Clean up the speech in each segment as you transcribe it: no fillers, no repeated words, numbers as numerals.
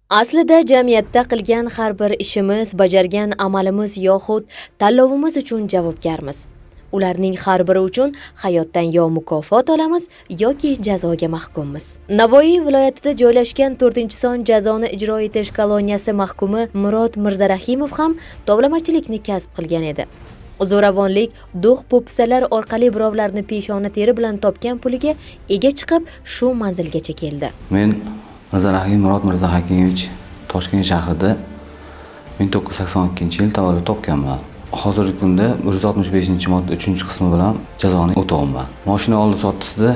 Aslida jamiyatda qilgan har bir ishimiz, bajargan amalimiz yoxud tanlovimiz uchun javobgarmiz. Ularning har biri uchun hayotdan yo mukofot olamiz yoki jazoga mahkummiz. Navoiy viloyatida joylashgan 4-son jazoni ijro etish koloniyasi mahkumi Murod Mirzarahimov ham tovlamachilikni kasb qilgan edi. Zo'ravonlik, do'q-po'pisalar orqali birovlarni peshona teri bilan topgan puliga ega chiqib, shu manzilgacha keldi. Men Mirzarahim Murod Mirzahakimовich Toshkent shahrida 1982-yil tavallud topganman. Hozirgi kunda 165-modda 3-qismi bilan jazoni o'tayapman. Mashina oldi-sottisida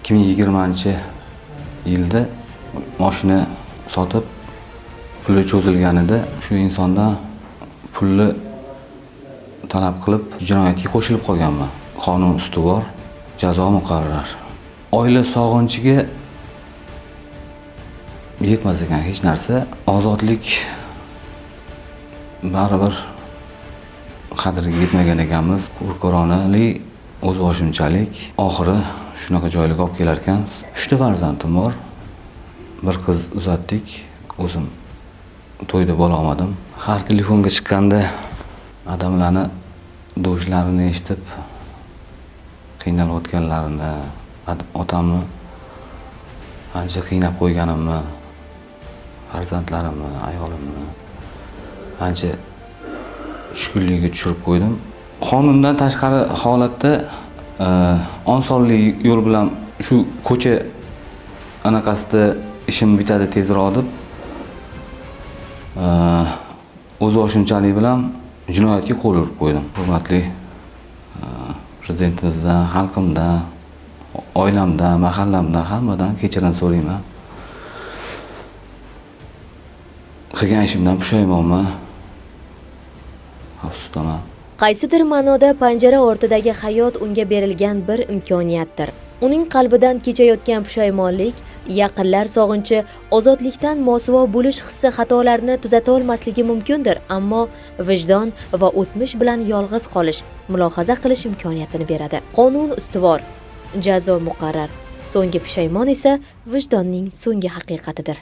2020-yilda mashina sotib puli cho'zilganida shu insondan pulni talab qilib jinoyatga qo'shilib qolganman. Qonun ustuvor, jazo muqarrar. Oila sog'inchiga yetmas ekan hech narsa. Ozodlik baribir qadriga yetmagan ekanmiz. Ko'rkoronalik, o'zboshimchalik. Oxiri shunaqa joylarga olib kelar ekan. 3 ta farzandim bor. Bir qiz uzatdik. O'zim to'yda bo'la olmadim. Har telefonga chiqqanda odamlarni do'shlarini eshitib qiynalayotganlarini, otamni ancha qiynab qo'yganimni, farzandlarimni, ayolimni ancha tushkunlikka tushirib qo'ydim. Qonundan tashqari holatda osonli yo'l bilan shu ko'cha anaqasida ishim bitadi tezroq deb o'zboshimchalik bilan jinoyatga qo'l urib qo'ydim. Hurmatli prezidentimizdan, xalqimdan, oilamdan, mahallamdan hammadan kechirim so'rayman. Qilgan ishimdan pushaymonman. Afsusdaman. Qaysidir ma'noda panjara ortidagi hayot unga berilgan bir imkoniyatdir. Uning qalbidan kechayotgan pushaymonlik, yaqinlar sog'inchi, ozodlikdan mosuvo bo'lish hissi xatolarni tuzata olmasligi mumkindir, ammo vijdon va o'tmish bilan yolg'iz qolish, mulohaza qilish imkoniyatini beradi. Qonun ustuvor, jazo muqarrar. So'nggi pushaymon esa vijdonning so'nggi haqiqatidir.